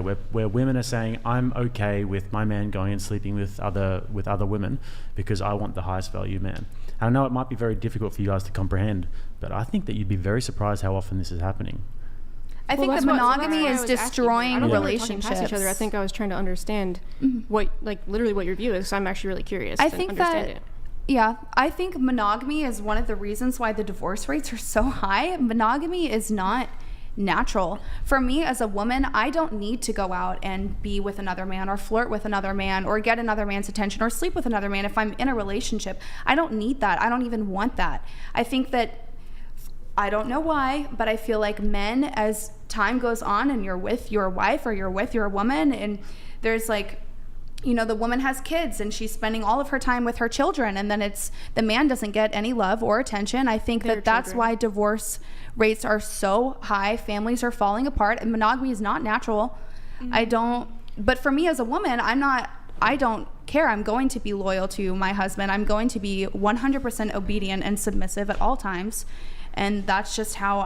where women are saying, I'm okay with my man going and sleeping with other women because I want the highest value man. And I know it might be very difficult for you guys to comprehend, but I think that you'd be very surprised how often this is happening. I think that monogamy is destroying relationships. Each other. I think I was trying to understand literally what your view is. So I'm actually really curious to understand it. Yeah, I think monogamy is one of the reasons why the divorce rates are so high. Monogamy is not natural. For me as a woman, I don't need to go out and be with another man or flirt with another man or get another man's attention or sleep with another man if I'm in a relationship. I don't need that. I don't even want that. I think that, I don't know why, but I feel like men, as time goes on and you're with your wife or you're with your woman, and there's like, you know, the woman has kids and she's spending all of her time with her children, and then the man doesn't get any love or attention. I think that's why divorce rates are so high. Families are falling apart, and monogamy is not natural. But for me as a woman, I don't care. I'm going to be loyal to my husband. I'm going to be 100% obedient and submissive at all times. And that's just how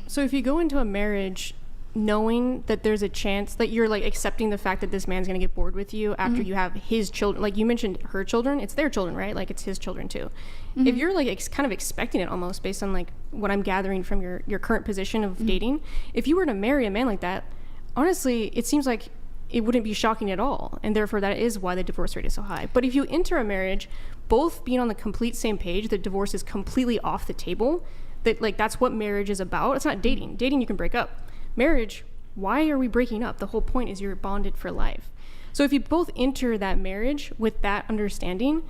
So if you go into a marriage knowing that there's a chance that you're like accepting the fact that this man's going to get bored with you after you have his children, like you mentioned her children, it's their children, right? Like it's his children too. If you're like kind of expecting it almost based on like what I'm gathering from your current position of dating, if you were to marry a man like that, honestly, it seems like it wouldn't be shocking at all. And therefore that is why the divorce rate is so high. But if you enter a marriage, both being on the complete same page, that divorce is completely off the table, that like that's what marriage is about. It's not dating. Dating, you can break up. Marriage, why are we breaking up? The whole point is you're bonded for life. So if you both enter that marriage with that understanding,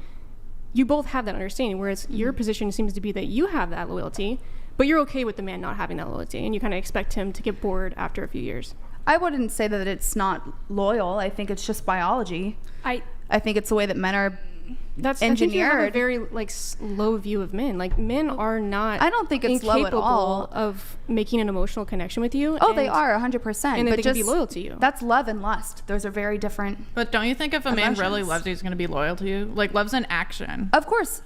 you both have that understanding, whereas your position seems to be that you have that loyalty, but you're okay with the man not having that loyalty, and you kind of expect him to get bored after a few years. I wouldn't say that it's not loyal. I think it's just biology. I think it's the way that men are engineered. I think you have a very like low view of men. Like men are not. I don't think it's low at all of making an emotional connection with you. Oh, they are 100%. And they can be loyal to you. That's love and lust. Those are very different. But don't you think if a man really loves you, he's going to be loyal to you? Like love's an action. Of course,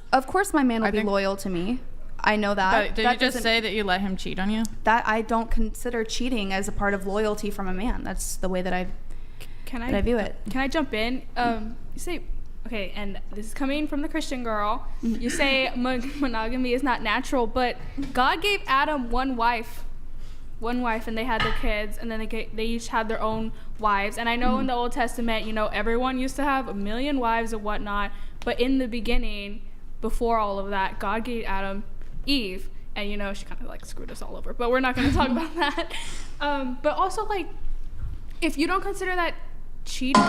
my man will be loyal to me. I know that. But did you just say that you let him cheat on you? That I don't consider cheating as a part of loyalty from a man. That's the way that I view it. Can I jump in? You say, okay, and this is coming from the Christian girl. You say monogamy is not natural, but God gave Adam one wife, and they had their kids, and then they each had their own wives. And I know in the Old Testament, you know, everyone used to have 1 million wives and whatnot. But in the beginning, before all of that, God gave Adam Eve, and you know, she kind of like screwed us all over, but we're not going to talk about that. But also, like, if you don't consider that cheating,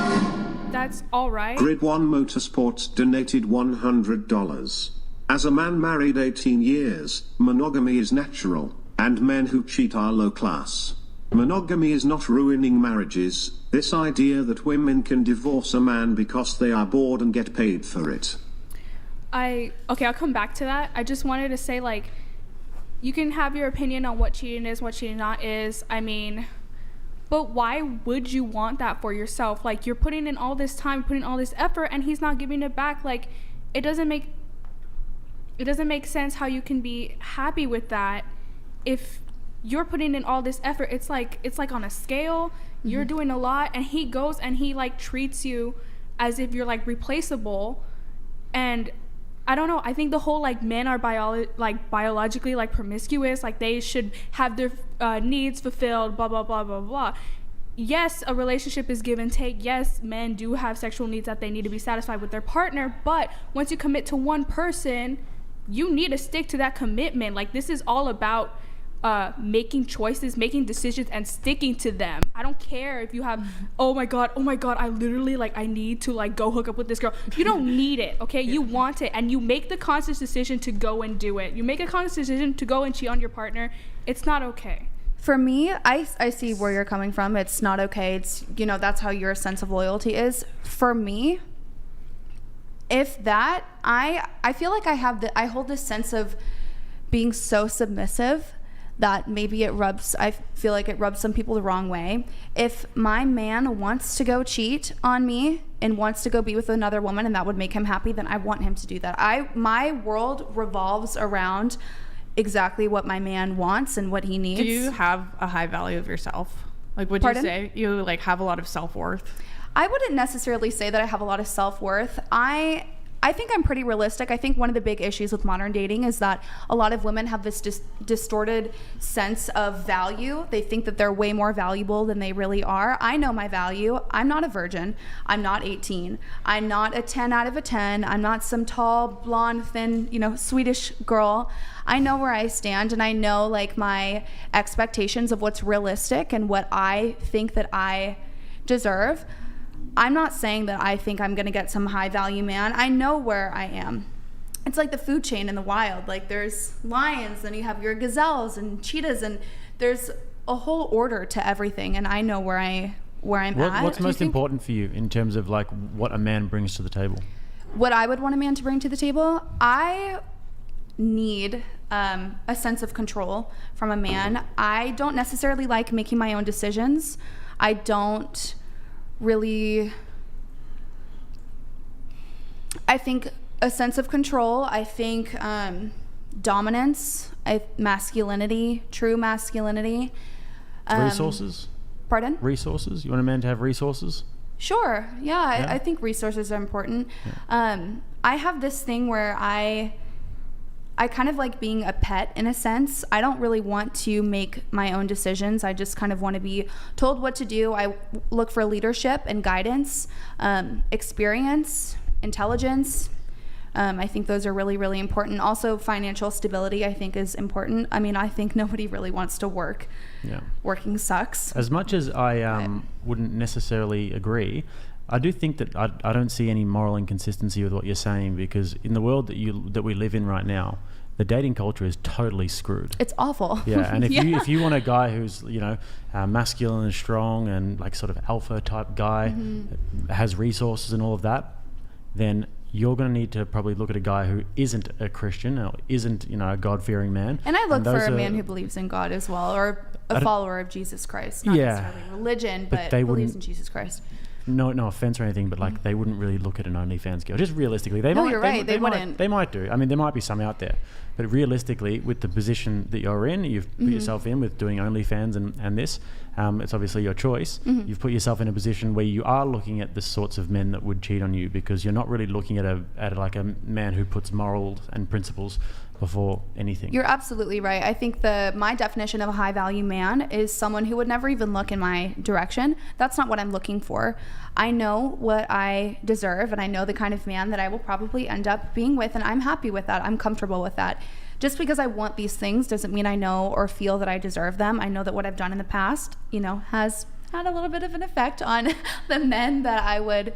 that's all right. Grid 1 Motorsports donated $100. As a man married 18 years, monogamy is natural, and men who cheat are low class. Monogamy is not ruining marriages. This idea that women can divorce a man because they are bored and get paid for it. I'll come back to that. I just wanted to say, like, you can have your opinion on what cheating is, what cheating not is. I mean, but why would you want that for yourself? Like, you're putting in all this time, putting all this effort, and he's not giving it back. Like, it doesn't make sense how you can be happy with that if you're putting in all this effort. It's like on a scale. You're doing a lot, and he goes and he like treats you as if you're like replaceable. And I don't know, I think the whole like men are biologically like promiscuous, like they should have their needs fulfilled, blah blah blah blah blah. Yes, a relationship is give and take. Yes, men do have sexual needs that they need to be satisfied with their partner, but once you commit to one person, you need to stick to that commitment. Like, this is all about making choices, making decisions, and sticking to them. I don't care if you have, oh my god, I literally like, I need to like go hook up with this girl. You don't need it, okay? You want it, and you make the conscious decision to go and do it. You make a conscious decision to go and cheat on your partner. It's not okay. For me, I see where you're coming from. It's not okay. It's, you know, that's how your sense of loyalty is. For me, if that, I feel like I hold this sense of being so submissive that maybe I feel like it rubs some people the wrong way. If my man wants to go cheat on me and wants to go be with another woman and that would make him happy, then I want him to do that. My world revolves around exactly what my man wants and what he needs. Do you have a high value of yourself? Like, would Pardon? you say you like have a lot of self-worth? I wouldn't necessarily say that I have a lot of self-worth. I think I'm pretty realistic. I think one of the big issues with modern dating is that a lot of women have this distorted sense of value. They think that they're way more valuable than they really are. I know my value. I'm not a virgin. I'm not 18. I'm not a 10 out of a 10. I'm not some tall, blonde, thin, Swedish girl. I know where I stand, and I know like my expectations of what's realistic and what I think that I deserve. I'm not saying that I think I'm going to get some high value man. I know where I am. It's like the food chain in the wild. Like there's lions, and you have your gazelles and cheetahs, and there's a whole order to everything. And I know where I'm at. What's most important for you in terms of like what a man brings to the table? What I would want a man to bring to the table? I need a sense of control from a man. I don't necessarily like making my own decisions. I don't really, I think a sense of control. I think dominance, masculinity, true masculinity. Resources? Pardon? Resources? You want a man to have resources? Sure. Yeah. Yeah. I think resources are important. I have this thing where I kind of like being a pet in a sense. I don't really want to make my own decisions. I just kind of want to be told what to do. I look for leadership and guidance, experience, intelligence. I think those are really, really important. Also, financial stability, I think, is important. I mean, I think nobody really wants to work. Yeah. Working sucks. As much as I wouldn't necessarily agree, I do think that I don't see any moral inconsistency with what you're saying, because in the world that we live in right now, the dating culture is totally screwed. It's awful. Yeah, and if you want a guy who's masculine and strong and like sort of alpha type guy, has resources and all of that, then you're going to need to probably look at a guy who isn't a Christian or isn't a God-fearing man. And I look for a man who believes in God as well, or a follower of Jesus Christ. Not necessarily religion, but believes in Jesus Christ. No offense or anything, but like they wouldn't really look at an OnlyFans girl. Just realistically, they might. You're right. They wouldn't. They might do. I mean, there might be some out there, but realistically, with the position that you're in, you've put yourself in with doing OnlyFans and this. It's obviously your choice. You've put yourself in a position where you are looking at the sorts of men that would cheat on you, because you're not really looking at a man who puts morals and principles before anything. You're absolutely right. I think my definition of a high value man is someone who would never even look in my direction. That's not what I'm looking for. I know what I deserve, and I know the kind of man that I will probably end up being with, and I'm happy with that. I'm comfortable with that. Just because I want these things doesn't mean I know or feel that I deserve them. I know that what I've done in the past, has had a little bit of an effect on the men that I would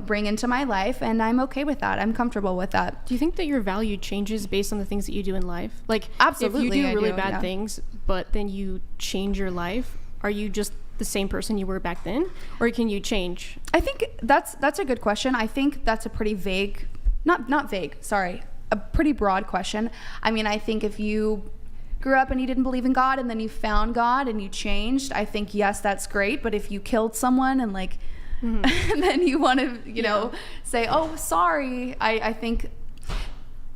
bring into my life, and I'm okay with that. I'm comfortable with that. Do you think that your value changes based on the things that you do in life? Like, absolutely, if you do really bad things, but then you change your life, are you just the same person you were back then, or can you change? I think that's a good question. I think that's a pretty vague, not vague, sorry, a pretty broad question. I mean, I think if you grew up and you didn't believe in God and then you found God and you changed, I think yes, that's great. But if you killed someone and like and then you want to, say, oh, sorry. I think,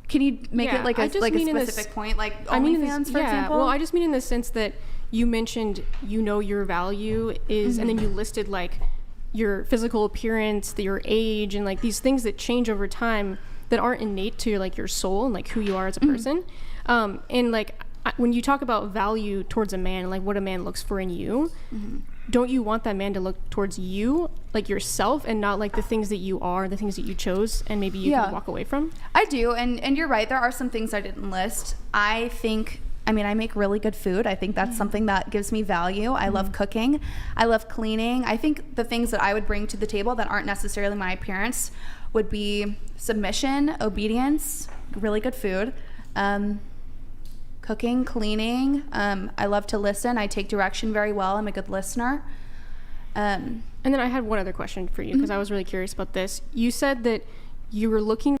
can you make it like a specific point, like OnlyFans, for example? Well, I just mean in the sense that you mentioned, your value is, and then you listed like your physical appearance, your age, and like these things that change over time that aren't innate to your soul and like who you are as a person. And like when you talk about value towards a man, like what a man looks for in you, don't you want that man to look towards you, like yourself, and not like the things that you are, the things that you chose, and maybe you can walk away from? I do, and you're right. There are some things I didn't list. I make really good food. I think that's something that gives me value. I love cooking. I love cleaning. I think the things that I would bring to the table that aren't necessarily my appearance would be submission, obedience, really good food, cooking, cleaning. I love to listen. I take direction very well. I'm a good listener. And then I had one other question for you, because I was really curious about this. You said that you were looking